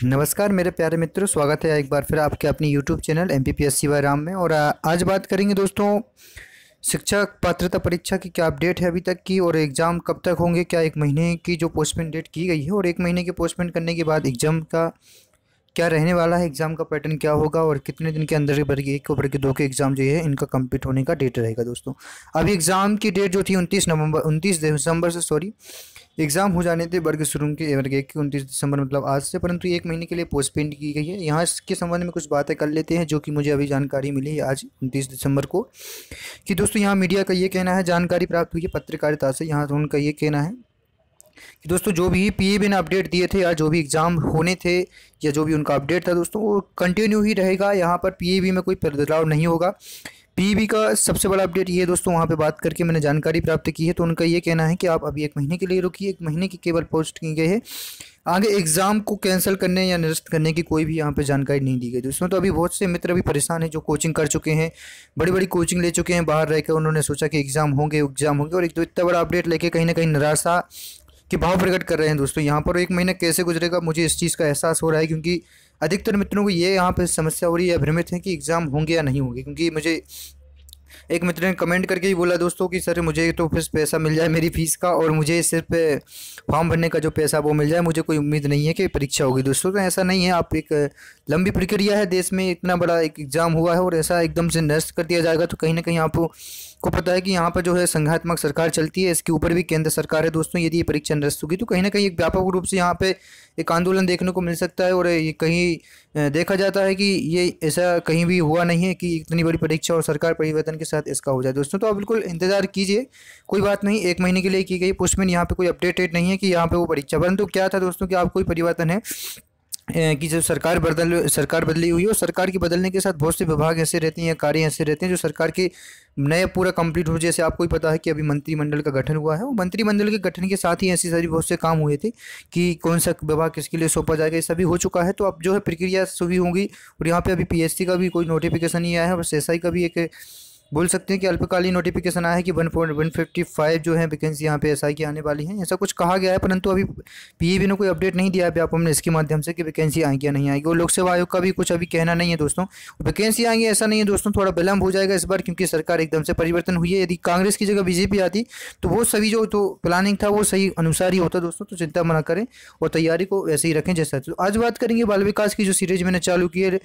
नमस्कार मेरे प्यारे मित्रों, स्वागत है एक बार फिर आपके अपनी YouTube channel MPPSC by Ram में। और आज बात करेंगे दोस्तों शिक्षक पात्रता परीक्षा की क्या अपडेट है अभी तक की, और एग्ज़ाम कब तक होंगे। क्या 1 महीने की जो पोस्टपोन डेट की गई है और 1 महीने के पोस्टपोन करने के बाद एग्ज़ाम का क्या रहने वाला है, एग्ज़ाम का पैटर्न क्या होगा और कितने दिन के अंदर ये वर्ग 1 और वर्ग 2 के एग्ज़ाम जो है इनका कंप्लीट होने का डेट रहेगा दोस्तों। अभी एग्ज़ाम की डेट जो थी 29 दिसंबर से एग्ज़ाम हो जाने थे वर्ग 1 के 29 दिसंबर मतलब आज से, परंतु 1 महीने के लिए पोस्टपोन की गई है। यहाँ इसके संबंध में कुछ बातें कर लेते हैं जो कि मुझे अभी जानकारी मिली है आज 29 दिसंबर को, कि दोस्तों यहाँ मीडिया का ये कहना है, जानकारी प्राप्त हुई है पत्रकारिता से, यहाँ तो उनका ये कहना है कि दोस्तों जो भी पीएबी ने अपडेट दिए थे या जो भी एग्ज़ाम होने थे या जो भी उनका अपडेट था दोस्तों वो कंटिन्यू ही रहेगा। यहाँ पर पीएबी में कोई बदलाव नहीं होगा। पीईबी का सबसे बड़ा अपडेट ये है दोस्तों, वहाँ पे बात करके मैंने जानकारी प्राप्त की है, तो उनका ये कहना है कि आप अभी 1 महीने के लिए रुकिए। 1 महीने की केवल पोस्ट की गई है, आगे एग्ज़ाम को कैंसिल करने या निरस्त करने की कोई भी यहाँ पे जानकारी नहीं दी गई दोस्तों। तो अभी बहुत से मित्र अभी परेशान हैं जो कोचिंग कर चुके हैं, बड़ी बड़ी कोचिंग ले चुके हैं बाहर रहकर, उन्होंने सोचा कि एग्ज़ाम होंगे और एक तो इतना बड़ा अपडेट लेके कहीं ना कहीं निराशा के भाव प्रकट कर रहे हैं दोस्तों। यहाँ पर 1 महीना कैसे गुजरेगा, मुझे इस चीज़ का एहसास हो रहा है, क्योंकि अधिकतर मित्रों को ये यहाँ पे समस्या हो रही है, भ्रमित है कि एग्ज़ाम होंगे या नहीं होंगे। क्योंकि मुझे एक मित्र ने कमेंट करके ही बोला दोस्तों कि सर मुझे तो फिर पैसा मिल जाए मेरी फ़ीस का, और मुझे सिर्फ फॉर्म भरने का जो पैसा वो मिल जाए, मुझे कोई उम्मीद नहीं है कि परीक्षा होगी दोस्तों। तो ऐसा नहीं है, आप एक लंबी प्रक्रिया है, देश में इतना बड़ा एक एग्ज़ाम हुआ है और ऐसा एकदम से निरस्त कर दिया जाएगा तो कहीं ना कहीं आपको पता है कि यहाँ पर जो है संघात्मक सरकार चलती है, इसके ऊपर भी केंद्र सरकार है दोस्तों। यदि ये परीक्षा निरस्त होगी तो कहीं ना कहीं एक व्यापक रूप से यहाँ पे एक आंदोलन देखने को मिल सकता है। और ये कहीं देखा जाता है कि ये ऐसा कहीं भी हुआ नहीं है कि इतनी बड़ी परीक्षा और सरकार परिवर्तन के साथ इसका हो जाए दोस्तों। तो आप बिल्कुल इंतजार कीजिए, कोई बात नहीं। 1 महीने के लिए की गई पोस्टपोन, यहाँ पे कोई अपडेटेड नहीं है कि यहाँ पे वो परीक्षा, परंतु क्या था दोस्तों कि आप कोई परिवर्तन है कि जब सरकार बदली हुई है, और सरकार के बदलने के साथ बहुत से विभाग ऐसे रहते हैं या कार्य ऐसे रहते हैं जो सरकार के नए पूरा कंप्लीट हो। जैसे आपको ही पता है कि अभी मंत्रिमंडल का गठन हुआ है, और मंत्रिमंडल के गठन के साथ ही ऐसी सारी बहुत से काम हुए थे कि कौन सा विभाग किसके लिए सौंपा जाएगा, ये सभी हो चुका है। तो अब जो है प्रक्रिया शुरू होगी, और यहाँ पे अभी पीएससी का भी कोई नोटिफिकेशन नहीं आया है, बस एसआई का भी एक बोल सकते हैं कि अल्पकालीन नोटिफिकेशन आया है कि 155 जो है वैकेंसी यहाँ पे एसआई की आने वाली हैं, ऐसा कुछ कहा गया है, परंतु अभी पीईबी ने कोई अपडेट नहीं दिया है व्यापक में इसके माध्यम से कि वैकेंसी आएगी या नहीं आएगी। और लोक सेवा आयोग का भी कुछ अभी कहना नहीं है दोस्तों, वैकेंसी आएंगी ऐसा नहीं है दोस्तों, थोड़ा विलंब हो जाएगा इस बार, क्योंकि सरकार एकदम से परिवर्तन हुई है। यदि कांग्रेस की जगह बीजेपी आती तो वो सभी जो तो प्लानिंग था वो सही अनुसार ही होता दोस्तों। तो चिंता मना करें और तैयारी को ऐसे ही रखें जैसा। तो आज बात करेंगे बाल विकास की जो सीरीज मैंने चालू की है,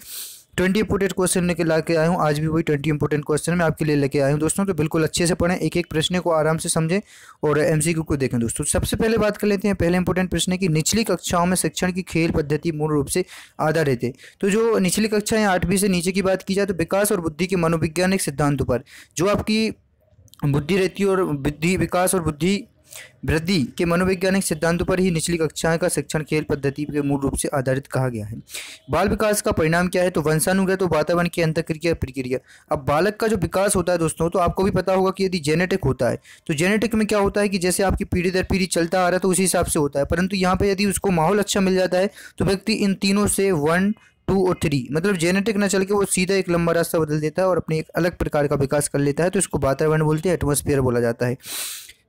20 इंपोर्टेंट क्वेश्चन लेके ला के आया हूँ। आज भी वही 20 इंपोर्टेंट क्वेश्चन मैं आपके लिए लेके आया हूँ दोस्तों। तो बिल्कुल अच्छे से पढ़ें, एक एक प्रश्न को आराम से समझें और एमसीक्यू को देखें दोस्तों। सबसे पहले बात कर लेते हैं, पहले इंपोर्टेंट प्रश्न है कि निचली कक्षाओं में शिक्षण की खेल पद्धति मूल रूप से आधारित है। तो जो निचली कक्षा है 8वीं से नीचे की बात की जाए तो विकास और बुद्धि के मनोवैज्ञानिक सिद्धांतों पर जो आपकी बुद्धि रहती है, और बुद्धि विकास और बुद्धि वृद्धि के मनोवैज्ञानिक सिद्धांतों पर ही निचली कक्षाएं का शिक्षण खेल पद्धति के मूल रूप से आधारित कहा गया है। बाल विकास का परिणाम क्या है, तो वंशानुगत और वातावरण की अंतःक्रिया प्रक्रिया। अब बालक का जो विकास होता है दोस्तों, तो आपको भी पता होगा कि यदि जेनेटिक होता है तो जेनेटिक में क्या होता है कि जैसे आपकी पीढ़ी दर पीढ़ी चलता आ रहा है तो उसी हिसाब से होता है, परंतु यहाँ पे यदि उसको माहौल अच्छा मिल जाता है तो व्यक्ति इन तीनों से 1, 2 और 3 मतलब जेनेटिक ना चल के वो सीधा एक लंबा रास्ता बदल देता है और अपने एक अलग प्रकार का विकास कर लेता है। तो इसको वातावरण बोलते हैं, एटमॉस्फेयर बोला जाता है।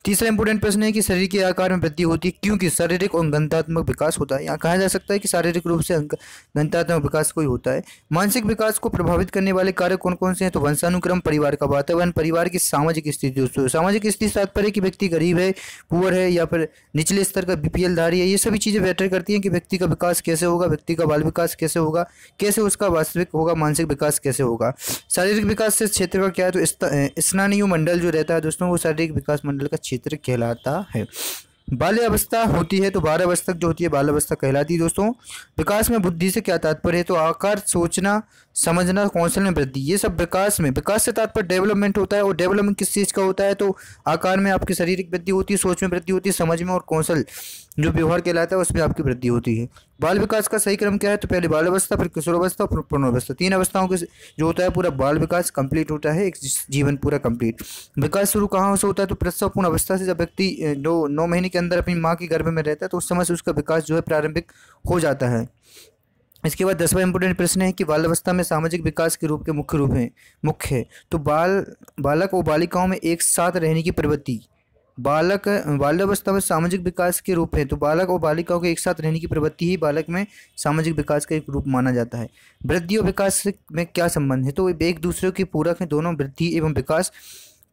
तीसरा इंपोर्टेंट प्रश्न है कि शरीर के आकार में वृद्धि होती है क्योंकि शारीरिक और गंतात्मक विकास होता है। यहाँ कहा जा सकता है कि शारीरिक रूप से गंतात्मक विकास कोई होता है। मानसिक विकास को प्रभावित करने वाले कारक कौन कौन से हैं, तो वंशानुक्रम, परिवार का वातावरण, परिवार की सामाजिक स्थिति दोस्तों। सामाजिक स्थिति तात्पर्य कि व्यक्ति गरीब है, पुअर है या फिर निचले स्तर का बीपीएल धारी है, ये सभी चीज़ें मैटर करती हैं कि व्यक्ति का विकास कैसे होगा, व्यक्ति का बाल विकास कैसे होगा, कैसे उसका वास्तविक होगा, मानसिक विकास कैसे होगा। शारीरिक विकास से क्षेत्र का क्या है, तो स्नायु मंडल जो रहता है दोस्तों वो शारीरिक विकास मंडल का क्षेत्र कहलाता है। बाल्य अवस्था होती है तो 12 वर्ष तक जो होती है बाल अवस्था कहलाती है दोस्तों। विकास में बुद्धि से क्या तात्पर्य है, तो आकार, सोचना, समझना, कौशल में वृद्धि, ये सब विकास में। विकास से तात्पर्य डेवलपमेंट होता है, और डेवलपमेंट किस चीज़ का होता है, तो आकार में आपकी शारीरिक वृद्धि होती है, सोच में वृद्धि होती है, समझ में और कौशल जो व्यवहार कहलाता है उसमें आपकी वृद्धि होती है। बाल विकास का सही क्रम क्या है, तो पहले बाल अवस्था, फिर किशोरावस्था, फिर पूर्णावस्था, 3 अवस्थाओं के जो होता है पूरा बाल विकास कंप्लीट होता है, एक जीवन पूरा कंप्लीट। विकास शुरू कहाँ से होता है, तो प्रसव पूर्ण अवस्था से। जब व्यक्ति 9 महीने के अंदर अपनी माँ के गर्भ में रहता है तो उस समय से उसका विकास जो है प्रारंभिक हो जाता है। इसके बाद 10वां इंपोर्टेंट प्रश्न है कि बाल अवस्था में सामाजिक विकास के रूप के मुख्य है, तो बालक और बालिकाओं में एक साथ रहने की प्रवृत्ति बाल्यावस्था में सामाजिक विकास के रूप है, तो बालक और बालिकाओं के एक साथ रहने की प्रवृत्ति ही बालक में सामाजिक विकास का एक रूप माना जाता है। वृद्धि और विकास में क्या संबंध है, तो एक दूसरे के पूरक हैं दोनों, वृद्धि एवं विकास।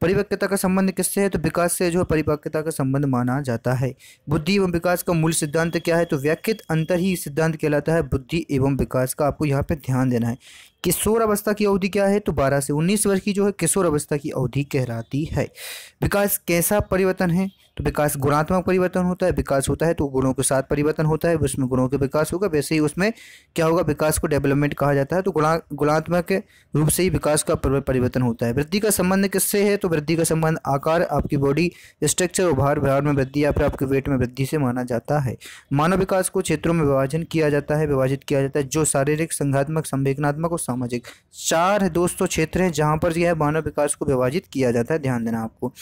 परिपक्वता का संबंध किससे है, तो विकास से जो है परिपक्वता का संबंध माना जाता है। बुद्धि एवं विकास का मूल सिद्धांत क्या है, तो व्याख्यित अंतर ही सिद्धांत कहलाता है बुद्धि एवं विकास का। आपको यहाँ पे ध्यान देना है। किशोर अवस्था की अवधि क्या है, तो 12 से 19 वर्ष की जो है किशोर अवस्था की अवधि कहलाती है। विकास कैसा परिवर्तन है, तो विकास गुणात्मक परिवर्तन होता है। विकास होता है तो गुणों के साथ परिवर्तन होता है, उसमें गुणों के विकास होगा, वैसे ही उसमें क्या होगा, विकास को डेवलपमेंट कहा जाता है। तो गुणात्मक रूप से ही विकास का परिवर्तन होता है। वृद्धि का संबंध किससे है, तो वृद्धि का संबंध आकार, आपकी बॉडी स्ट्रक्चर और भार में वृद्धि या फिर आपके वेट में वृद्धि से माना जाता है। मानव विकास को क्षेत्रों में विभाजित किया जाता है, जो शारीरिक, संज्ञानात्मक, संवेदनात्मक और सामाजिक, 4 दोस्तों क्षेत्र हैं जहां पर यह मानव विकास को विभाजित किया जाता है। ध्यान देना आपको।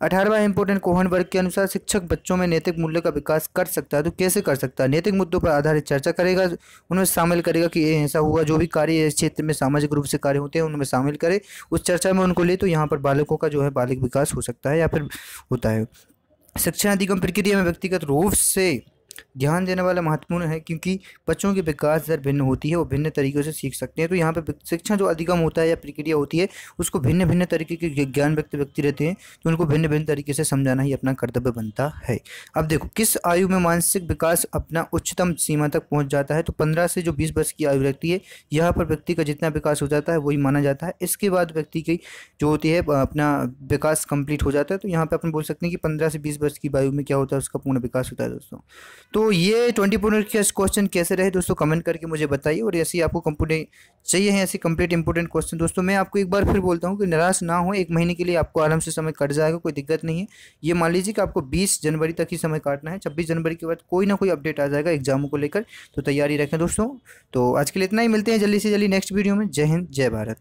18वां इंपोर्टेंट कोहन वर्ग के अनुसार शिक्षक बच्चों में नैतिक मूल्य का विकास कर सकता है, तो कैसे कर सकता है, नैतिक मुद्दों पर आधारित चर्चा करेगा, उनमें शामिल करेगा कि ये ऐसा हुआ, जो भी कार्य इस क्षेत्र में सामाजिक रूप से कार्य होते हैं उनमें शामिल करे, उस चर्चा में उनको ले, तो यहाँ पर बालकों का जो है बालिक विकास हो सकता है या फिर होता है। शिक्षा अधिगम प्रक्रिया में व्यक्तिगत रूप से ध्यान देने वाला महत्वपूर्ण है, क्योंकि बच्चों की विकास दर भिन्न होती है, वो भिन्न तरीक़ों से सीख सकते हैं। तो यहाँ पे शिक्षा जो अधिगम होता है या प्रक्रिया होती है, उसको भिन्न भिन्न तरीके के ज्ञान व्यक्ति रहते हैं, तो उनको भिन्न भिन्न तरीके से समझाना ही अपना कर्तव्य बनता है। अब देखो, किस आयु में मानसिक विकास अपना उच्चतम सीमा तक पहुँच जाता है, तो 15 से जो 20 वर्ष की आयु रहती है, यहाँ पर व्यक्ति का जितना विकास हो जाता है वही माना जाता है। इसके बाद व्यक्ति की जो होती है अपना विकास कंप्लीट हो जाता है, तो यहाँ पे अपन बोल सकते हैं कि 15 से 20 वर्ष की आयु में क्या होता है, उसका पूर्ण विकास होता है दोस्तों। तो ये 20 मिनट के क्वेश्चन कैसे रहे दोस्तों, कमेंट करके मुझे बताइए। और ऐसी आपको कंप्लीट चाहिए है, ऐसे कंप्लीट इंपॉर्टेंट क्वेश्चन दोस्तों, मैं आपको एक बार फिर बोलता हूँ कि निराश ना हो, 1 महीने के लिए आपको आराम से समय कट जाएगा, कोई दिक्कत नहीं है। ये मान लीजिए कि आपको 20 जनवरी तक ही समय काटना है, 26 जनवरी के बाद कोई ना कोई अपडेट आ जाएगा एग्जामों को लेकर, तो तैयारी रखें दोस्तों। तो आज के लिए इतना ही, मिलते हैं जल्दी से जल्दी नेक्स्ट वीडियो में। जय हिंद, जय भारत।